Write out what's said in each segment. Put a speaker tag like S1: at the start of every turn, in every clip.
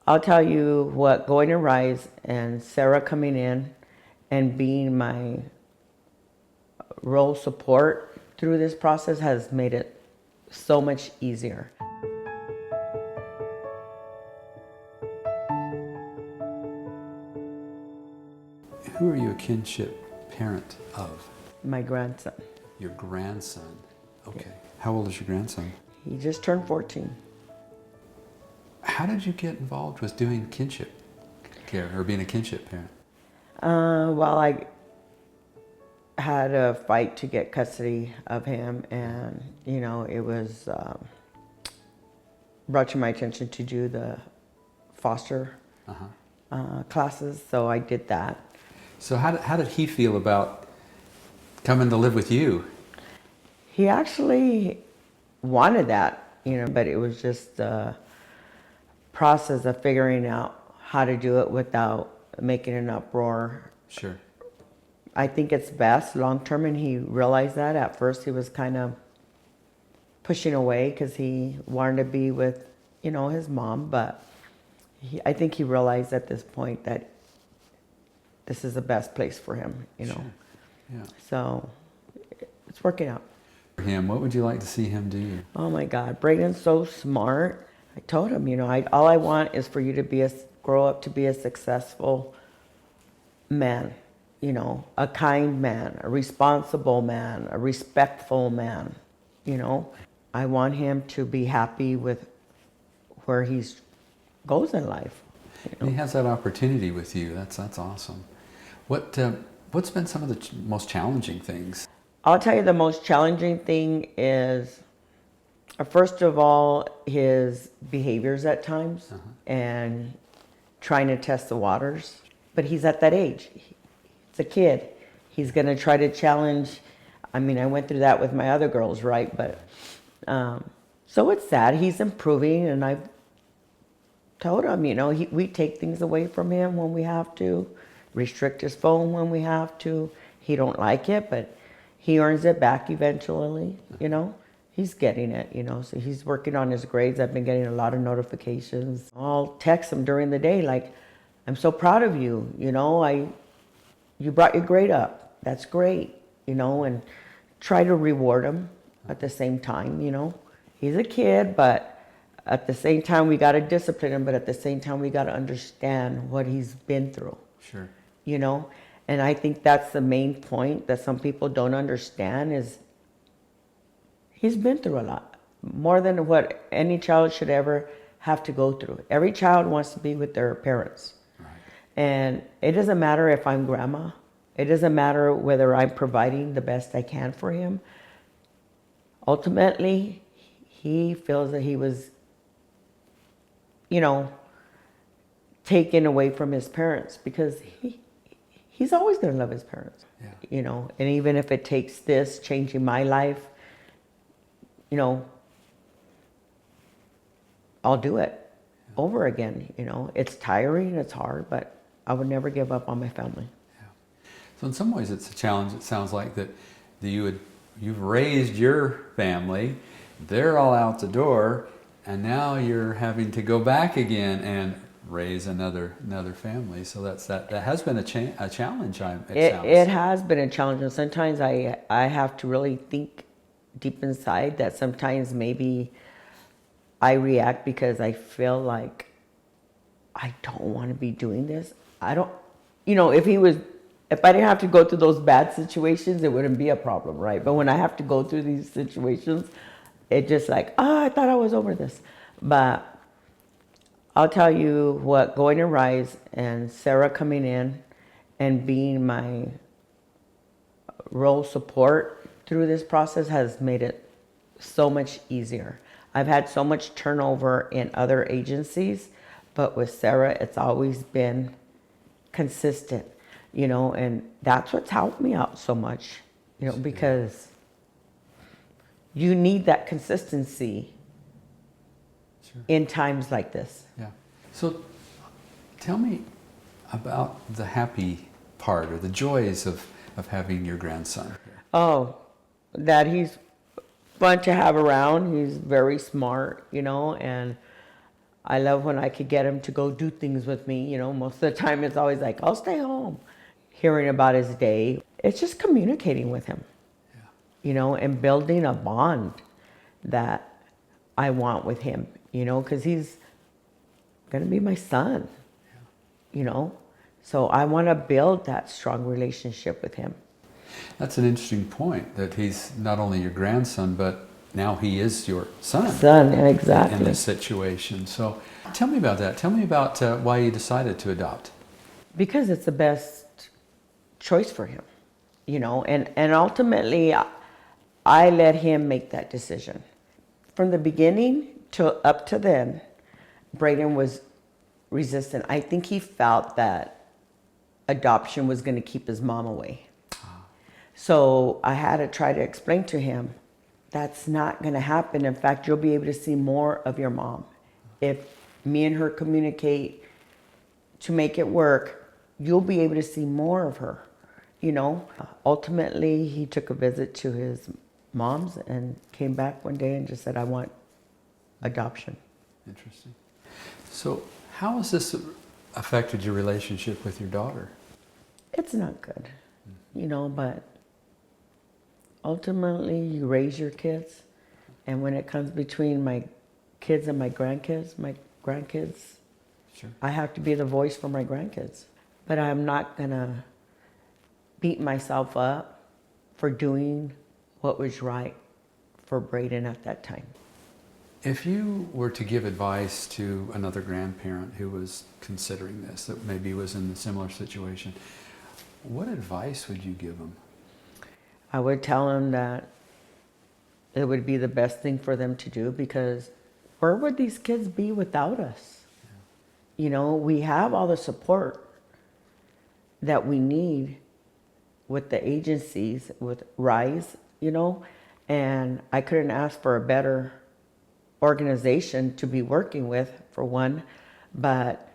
S1: I'll tell you what, going to Rise and Sarah coming in and being my role support through this process has made it so much easier.
S2: Who are you a kinship parent of?
S1: My grandson,
S2: Your grandson. Okay. How old is your grandson?
S1: he just turned 14.
S2: How did you get involved with doing kinship care or being a kinship parent?
S1: Well, I had a fight to get custody of him, and it was brought to my attention to do the foster classes, so I did that.
S2: So how did he feel about coming to live with you?
S1: He actually wanted that, but it was just a process of figuring out how to do it without making an uproar.
S2: Sure.
S1: I think it's best long term, and he realized that. At first he was kind of pushing away because he wanted to be with, his mom, but I think he realized at this point that this is the best place for him,
S2: Sure. Yeah.
S1: So it's working out.
S2: For him, what would you like to see him do?
S1: Oh my God, Braden's so smart. I told him, all I want is for you to grow up to be a successful man, a kind man, a responsible man, a respectful man, I want him to be happy with where he goes in life.
S2: And he has that opportunity with you. That's awesome. What's been some of the most challenging things?
S1: I'll tell you the most challenging thing is, first of all, his behaviors at times and trying to test the waters. But he's at that age. He's a kid. He's going to try to challenge. I went through that with my other girls, right? But so it's sad. He's improving, and I've told him, we take things away from him when we have to, restrict his phone when we have to. He don't like it, but he earns it back eventually, He's getting it, so he's working on his grades. I've been getting a lot of notifications. I'll text him during the day, like, I'm so proud of you, you brought your grade up. That's great, and try to reward him at the same time, He's a kid, but at the same time, we got to discipline him, but at the same time, we got to understand what he's been through.
S2: Sure.
S1: And I think that's the main point that some people don't understand is he's been through a lot, more than what any child should ever have to go through. Every child wants to be with their parents.
S2: Right.
S1: And it doesn't matter if I'm grandma. It doesn't matter whether I'm providing the best I can for him. Ultimately, he feels that he was, taken away from his parents because he's always going to love his parents.
S2: Yeah.
S1: And even if it takes this changing my life, I'll do it over again. It's tiring, it's hard, but I would never give up on my family.
S2: Yeah. So in some ways it's a challenge. It sounds like that you've raised your family, they're all out the door, and now you're having to go back again and raise another family. So that has been a challenge. It
S1: has been a challenge, and sometimes I have to really think deep inside that sometimes maybe I react because I feel like I don't want to be doing this. I don't, if I didn't have to go through those bad situations, it wouldn't be a problem, right? But when I have to go through these situations, it just like, I thought I was over this. But I'll tell you what, going to Rise and Sarah coming in and being my role support through this process has made it so much easier. I've had so much turnover in other agencies, but with Sarah, it's always been consistent, and that's what's helped me out so much, because you need that consistency in times like this.
S2: Yeah. So tell me about the happy part or the joys of having your grandson.
S1: Oh, that he's fun to have around. He's very smart, and I love when I could get him to go do things with me. You know, most of the time it's always like, I'll stay home. Hearing about his day, it's just communicating with him, you know, and building a bond that I want with him, you know, because he's going to be my son, you know. So I want to build that strong relationship with him.
S2: That's an interesting point, that he's not only your grandson, but now he is your son.
S1: Son, exactly.
S2: In this situation. So tell me about that. Tell me about why you decided to adopt.
S1: Because it's the best choice for him, you know, and ultimately I let him make that decision. From the beginning to up to then, Braden was resistant. I think he felt that adoption was going to keep his mom away. So I had to try to explain to him, that's not going to happen. In fact, you'll be able to see more of your mom. If me and her communicate to make it work, you'll be able to see more of her, you know. Ultimately, he took a visit to his mom's and came back one day and just said, I want adoption.
S2: Interesting. So how has this affected your relationship with your daughter?
S1: It's not good, you know, but ultimately you raise your kids. And when it comes between my kids and my grandkids,
S2: Sure.
S1: I have to be the voice for my grandkids. But I'm not gonna beat myself up for doing what was right for Braden at that time.
S2: If you were to give advice to another grandparent who was considering this, that maybe was in a similar situation, what advice would you give them?
S1: I would tell them that it would be the best thing for them to do, because where would these kids be without us? Yeah. You know, we have all the support that we need with the agencies, with RISE, you know, and I couldn't ask for a better organization to be working with, for one, but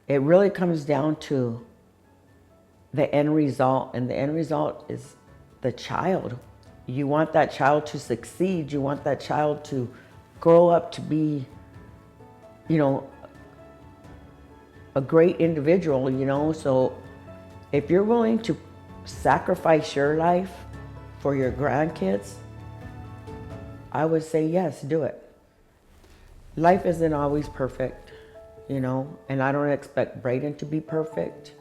S1: it really comes down to the end result, and the end result is the child. You want that child to succeed. You want that child to grow up to be, you know, a great individual, you know. So if you're willing to sacrifice your life for your grandkids, I would say yes, do it. Life isn't always perfect, you know, and I don't expect Braden to be perfect.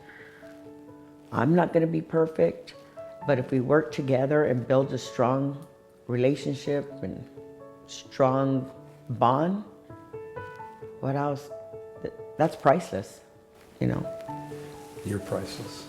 S1: I'm not going to be perfect, but if we work together and build a strong relationship and strong bond, what else? That's priceless, you know.
S2: You're priceless.